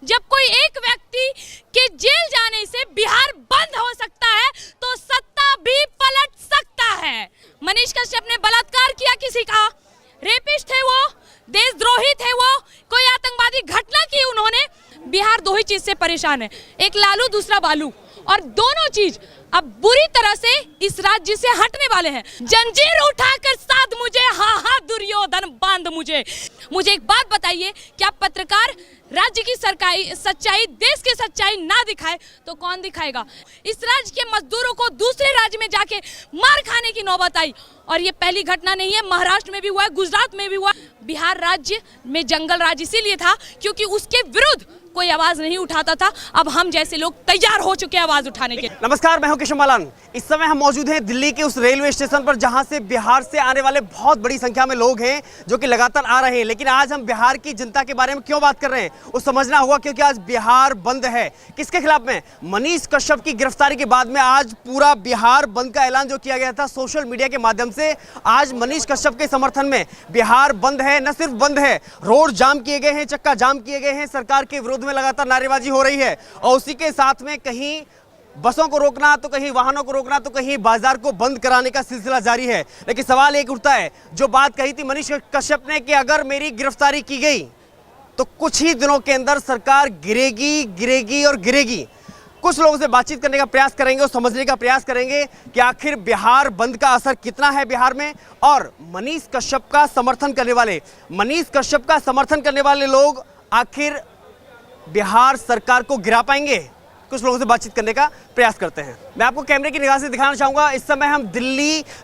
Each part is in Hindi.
जब कोई एक व्यक्ति के जेल जाने से बिहार बंद हो सकता है तो सत्ता भी पलट सकता है। मनीष कश्यप ने बलात्कार किया किसी का, रेपिस्ट थे वो, देशद्रोही थे वो, कोई आतंकवादी घटना की उन्होंने। बिहार दो ही चीज से परेशान है, एक लालू दूसरा बालू, और दोनों चीज अब बुरी तरह से इस राज्य से हटने वाले हैं। जंजीर उठाकर साध मुझे, हाँ हाँ दुर्योधन बांध मुझे। मुझे एक बात बताइए, क्या पत्रकार राज्य की सच्चाई, देश की सच्चाई ना दिखाए तो कौन दिखाएगा? इस राज्य के मजदूरों को दूसरे राज्य में जाके मार खाने की नौबत आई, और ये पहली घटना नहीं है, महाराष्ट्र में भी हुआ है, गुजरात में भी हुआ। बिहार राज्य में जंगल राज इसीलिए था क्योंकि उसके विरुद्ध कोई आवाज नहीं उठाता था। अब हम जैसे लोग तैयार हो चुके हैं आवाज उठाने के। नमस्कार, मैं हूं केशव मालान। इस समय हम मौजूद हैं दिल्ली के उस रेलवे स्टेशन पर जहां से बिहार से आने वाले बहुत बड़ी संख्या में लोग हैं जो कि लगातार आ रहे हैं। लेकिन आज हम बिहार की जनता के बारे में क्यों बात कर रहे हैं वो समझना होगा, क्योंकि आज बिहार बंद है। किसके खिलाफ में? मनीष कश्यप की गिरफ्तारी के बाद में आज पूरा बिहार बंद का ऐलान जो किया गया था सोशल मीडिया के माध्यम से, आज मनीष कश्यप के समर्थन में बिहार बंद है। न सिर्फ बंद है, रोड जाम किए गए हैं, चक्का जाम किए गए हैं, सरकार के विरोध में लगातार नारेबाजी हो रही है, और उसी के साथ में कहीं बसों को रोकना तो कहीं वाहनों को रोकना तो कहीं बाजार को बंद कराने का सिलसिला जारी है। लेकिन सवाल एक उठता है, जो बात कही थी मनीष कश्यप ने कि अगर मेरी गिरफ्तारी की गई तो कुछ ही दिनों के अंदर सरकार गिरेगी गिरेगी और गिरेगी। कुछ लोगों से बातचीत करने का प्रयास करेंगे और समझने का प्रयास करेंगे कि आखिर बिहार बंद का असर कितना है बिहार में, और मनीष कश्यप का समर्थन करने वाले लोग आखिर बिहार सरकार को गिरा पाएंगे। कुछ लोगों से बातचीत करने का प्रयास करते हैं। मैं आपको कैमरे की निगाह से दिखाना चाहूंगा, इस समय हम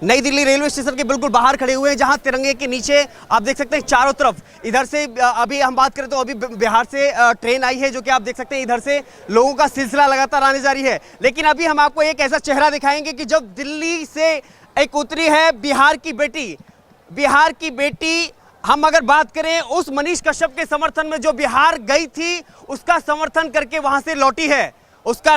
नई दिल्ली रेलवे स्टेशन के बिल्कुल बाहर खड़े हुए हैं, जहां तिरंगे के नीचे आप देख सकते हैं चारों तरफ। इधर से अभी हम बात करें तो अभी बिहार से ट्रेन आई है, जो कि आप देख सकते हैं इधर से लोगों का सिलसिला लगातार आने जारी है। लेकिन अभी हम आपको एक ऐसा चेहरा दिखाएंगे कि जब दिल्ली से एक उतरी है बिहार की बेटी, हम अगर बात करें उस मनीष कश्यप के समर्थन में जो बिहार गई थी, उसका समर्थन करके वहां से लौटी है। उसका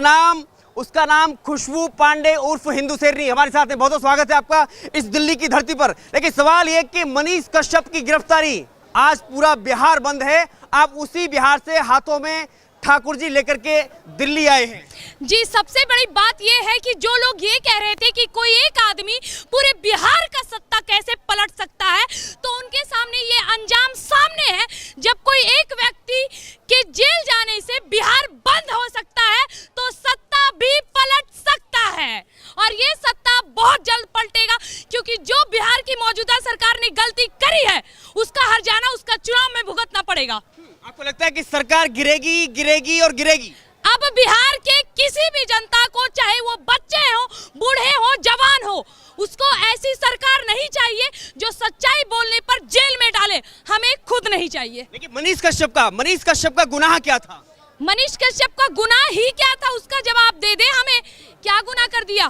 नाम खुशबू पांडे उर्फ हिंदू शेरनी हमारे साथ है। बहुत बहुत स्वागत है आपका इस दिल्ली की धरती पर। लेकिन सवाल यह कि मनीष कश्यप की गिरफ्तारी, आज पूरा बिहार बंद है, आप उसी बिहार से हाथों में ठाकुर जी लेकर के दिल्ली आए हैं। जी, सबसे बड़ी बात यह है कि जो लोग ये कह रहे थे कि कोई एक आदमी पूरे बिहार का सत्ता कैसे पलट सकता है, तो उनके सामने ये अंजाम सामने है। जब कोई एक व्यक्ति के जेल जाने से बिहार बंद हो सकता है तो सत्ता भी पलट सकता है, और ये सत्ता बहुत जल्द पलटेगा, क्योंकि जो बिहार की मौजूदा सरकार ने गलती करी है उसका हर्जाना उसका चुनाव में भुगतना पड़ेगा। आपको लगता है कि सरकार गिरेगी और गिरेगी? अब बिहार के किसी भी जनता को, चाहे वो बच्चे हो, बूढ़े हो, जवान हो, उसको ऐसी सरकार नहीं चाहिए जो सच्चाई बोलने पर जेल में डाले। हमें खुद नहीं चाहिए। लेकिन मनीष कश्यप का गुनाह क्या था? मनीष कश्यप का गुनाह ही क्या था, उसका जवाब दे दे हमें। क्या गुनाह कर दिया?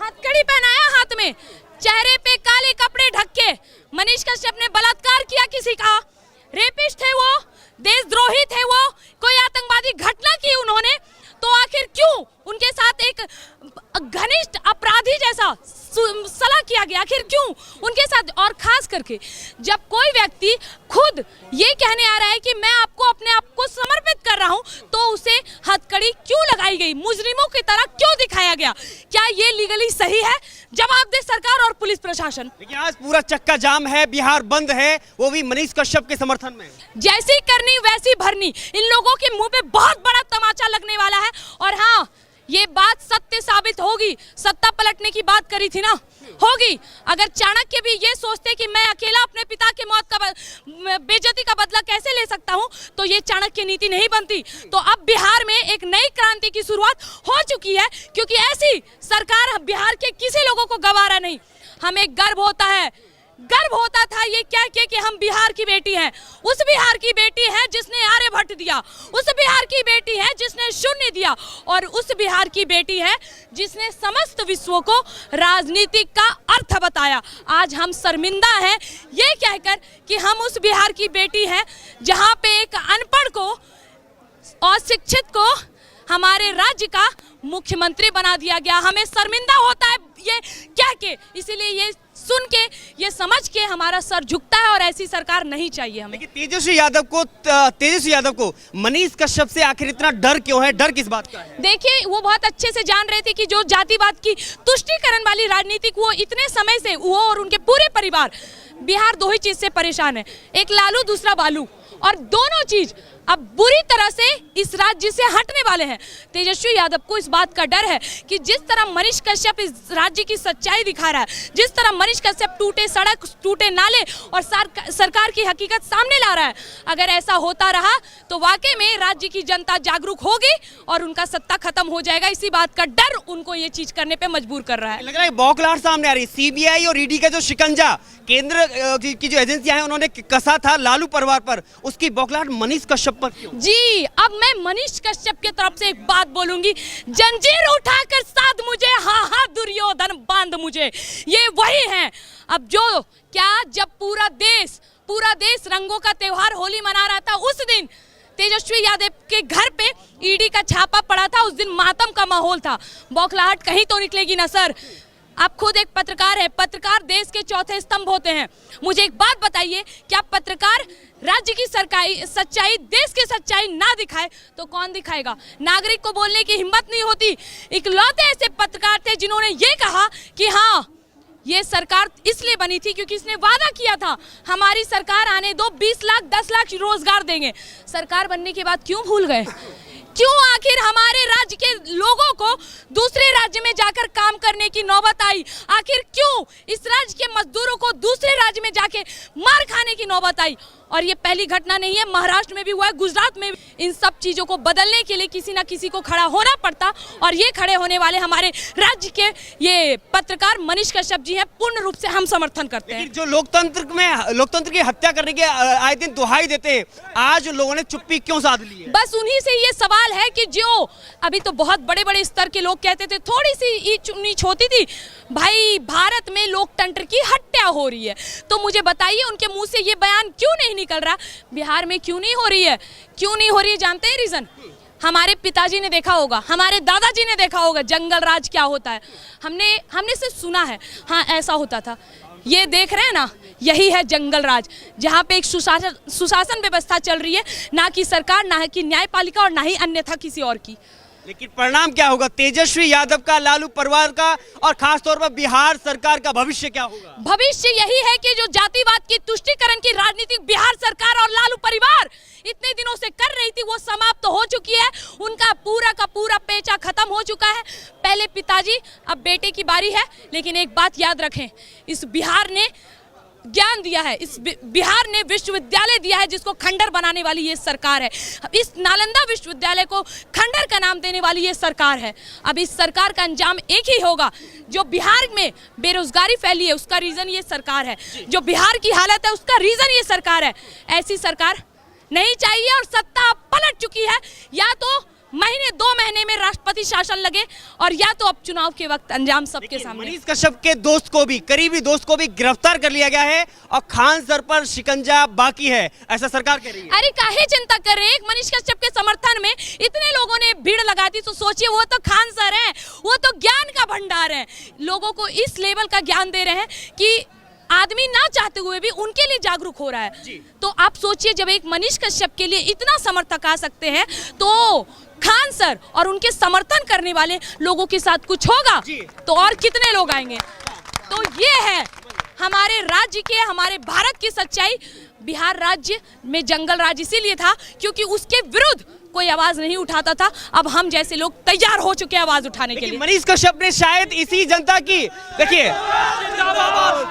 हथकड़ी पहनाया हाथ में, चेहरे पे काले कपड़े ढक के। मनीष कश्यप ने बलात्कार किया किसी का, रेपिस्ट थे वो, देशद्रोही थे वो, कोई आतंकवादी घटना की उन्होंने। तो आखिर क्यों उनके साथ एक घनिष्ठ अपराधी जैसा सलाह किया गया? आखिर क्यों उनके साथ? और खास करके जब कोई व्यक्ति खुद ये कहने आ रहा है कि मैं आपको अपने आप को समर्पित कर रहा हूं, तो उसे हथकड़ी क्यों लगाई गई? मुजरिमों की तरह क्यों दिखाया गया? क्या ये लीगली सही है? जवाब दे सरकार और पुलिस प्रशासन। लेकिन आज पूरा चक्का जाम है, बिहार बंद है, वो भी मनीष कश्यप के समर्थन में। जैसी करनी वैसी भरनी, इन लोगों के मुंह पे बहुत बड़ा तमाचा लगने वाला है। और हाँ, ये बात सत्य साबित होगी। सत्ता पलटने की बात करी थी ना, होगी। अगर चाणक्य भी ये सोचते कि मैं अकेला अपने पिता की मौत का बेइज्जती का बदला कैसे ले सकता हूं, तो ये चाणक्य नीति नहीं बनती। तो अब बिहार में एक नई क्रांति की शुरुआत हो चुकी है, क्योंकि ऐसी सरकार बिहार के किसी लोगों को गवारा नहीं। हमें गर्व होता था ये कह के कि हम बिहार की बेटी हैं। उस बिहार की बेटी है जिसने आर्यभट्ट दिया, उस बिहार की बेटी है जिसने शून्य दिया, और उस बिहार की बेटी है जिसने समस्त विश्व को राजनीति का अर्थ बताया। आज हम शर्मिंदा हैं ये कहकर कि हम उस बिहार की बेटी हैं जहां पे एक अनपढ़ को और शिक्षित को हमारे राज्य का मुख्यमंत्री बना दिया गया। हमें शर्मिंदा होता है ये कह के, इसीलिए ये सुन के, ये समझ के हमारा सर झुकता है और ऐसी सरकार नहीं चाहिए हमें। तेजस्वी यादव को मनीष कश्यप से आखिर इतना डर क्यों है? डर किस बात का है? देखिए, वो बहुत अच्छे से जान रहे थे कि जो जातिवाद की तुष्टिकरण वाली राजनीतिक, वो इतने समय से वो और उनके पूरे परिवार बिहार दो ही चीज से परेशान है, एक लालू दूसरा बालू, और दोनों चीज अब बुरी तरह से इस राज्य से हटने वाले हैं। तेजस्वी यादव को इस बात का डर है कि जिस तरह मनीष कश्यप इस राज्य की सच्चाई दिखा रहा है, जिस तरह मनीष कश्यप टूटे सड़क, टूटे नाले और सरकार की हकीकत सामने ला रहा है, अगर ऐसा होता रहा तो वाकई में राज्य की जनता जागरूक होगी और उनका सत्ता खत्म हो जाएगा। इसी बात का डर उनको ये चीज करने पे मजबूर कर रहा है। लग रहा है बौखलाहट सामने आ रही है। सीबीआई और ईडी का जो शिकंजा केंद्र की जो एजेंसियां हैं उन्होंने कसा था लालू परिवार पर, उसकी बौखलाहट मनीष कश्यप पर क्यों? जी, अब मैं मनीष कश्यप की तरफ से एक बात बोलूंगी, जंजीर उठाकर साध मुझे, हाँ हाँ दुर्योधन बांध मुझे, ये वही हैं। अब जो क्या, जब पूरा देश रंगों का त्योहार होली मना रहा था, उस दिन तेजस्वी यादव के घर पे ईडी का छापा पड़ा था, उस दिन मातम का माहौल था। बौखलाहट कहीं तो निकलेगी ना सर। आप खुद एक पत्रकार है, पत्रकार देश के चौथे स्तंभ होते हैं। मुझे एक बात बताइए, क्या पत्रकार राज्य की सच्चाई, देश की सच्चाई ना दिखाए तो कौन दिखाएगा? नागरिक को बोलने की हिम्मत नहीं होती। इकलौते ऐसे पत्रकार थे जिन्होंने ये कहा कि हाँ, ये सरकार इसलिए बनी थी क्योंकि इसने वादा किया था हमारी सरकार आने दो, 20 लाख 10 लाख रोजगार देंगे। सरकार बनने के बाद क्यों भूल गए? क्यों आखिर हमारे राज्य के लोगों को दूसरे राज्य में जाकर काम करने की नौबत आई? आखिर क्यों इस राज्य के मजदूरों को दूसरे राज्य में जाके मार खाने की नौबत आई? और ये पहली घटना नहीं है, महाराष्ट्र में भी हुआ है, गुजरात में भी। इन सब चीजों को बदलने के लिए किसी ना किसी को खड़ा होना पड़ता, और ये खड़े होने वाले हमारे राज्य के ये पत्रकार मनीष कश्यप जी हैं। पूर्ण रूप से हम समर्थन करते हैं। जो लोकतंत्र की हत्या करने के आए दिन दुहाई देते हैं, आज लोगों ने चुप्पी क्यों साध ली है? बस उन्हीं से ये सवाल है कि जो अभी तो बहुत बड़े बड़े स्तर के लोग कहते थे, थोड़ी सी नीच होती थी, भाई भारत में लोकतंत्र की हत्या हो रही है, तो मुझे बताइए उनके मुंह से ये बयान क्यों नहीं निकल रहा? बिहार में क्यों नहीं हो रही है? क्यों नहीं हो रही है जानते हैं रीजन? हमारे पिताजी ने देखा होगा, हमारे दादाजी ने देखा होगा जंगल राज क्या होता है। हमने सिर्फ सुना है, हाँ ऐसा होता था। ये देख रहे हैं ना, यही है जंगल राज, जहाँ पे एक सुशासन व्यवस्था चल रही है, ना कि सरकार, ना कि न्यायपालिका और ना ही अन्यथा किसी और की। लेकिन परिणाम क्या होगा? तेजस्वी यादव का, लालू परिवार का और खास तौर पर बिहार सरकार का भविष्य क्या होगा? भविष्य यही है कि जो जातिवाद की तुष्टिकरण की राजनीति बिहार सरकार और लालू परिवार इतने दिनों से कर रही थी, वो समाप्त हो चुकी है। उनका पूरा का पूरा पेचा खत्म हो चुका है। पहले पिताजी, अब बेटे की बारी है। लेकिन एक बात याद रखें, इस बिहार ने ज्ञान दिया है, इस बिहार ने विश्वविद्यालय दिया है जिसको खंडर बनाने वाली ये सरकार है। इस नालंदा विश्वविद्यालय को खंडर का नाम देने वाली ये सरकार है। अब इस सरकार का अंजाम एक ही होगा। जो बिहार में बेरोजगारी फैली है उसका रीजन ये सरकार है, जो बिहार की हालत है उसका रीजन ये सरकार है। ऐसी सरकार नहीं चाहिए और सत्ता पलट चुकी है। या तो महीने 2 महीने में राष्ट्रपति शासन लगे, और या तो अब चुनाव के वक्त अंजाम सबके सामने। मनीष कश्यप के दोस्त को भी, करीबी दोस्त को भी गिरफ्तार कर लिया गया है और खान सर पर शिकंजा बाकी है, ऐसा सरकार कह रही है। अरे काहे चिंता कर रहे हैं? एक मनीष कश्यप के समर्थन में इतने लोगों ने भीड़ लगा दी, तो सोचिए वो तो खान सर हैं, वो तो ज्ञान का भंडार है। लोगों को इस लेवल का ज्ञान दे रहे हैं कि आदमी ना चाहते हुए भी उनके लिए जागरूक हो रहा है। तो आप सोचिए, जब एक मनीष कश्यप के लिए इतना समर्थक आ सकते हैं, तो खान सर और उनके समर्थन करने वाले लोगों के साथ कुछ होगा तो और कितने लोग आएंगे? तो ये है हमारे राज्य के, हमारे भारत की सच्चाई। बिहार राज्य में जंगल राज इसीलिए था क्योंकि उसके विरुद्ध कोई आवाज नहीं उठाता था। अब हम जैसे लोग तैयार हो चुके हैं आवाज उठाने के लिए। मनीष कश्यप ने शायद इसी जनता की, देखिए,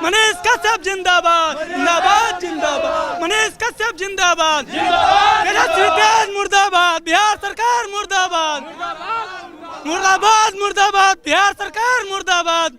मनीष कश्यप जिंदाबाद, जिंदाबाद जिंदाबाद, मनीष कश्यप जिंदाबाद, तेजस्वी मुर्दाबाद, बिहार सरकार मुर्दाबाद, मुर्दाबाद मुर्दाबाद, बिहार सरकार मुर्दाबाद।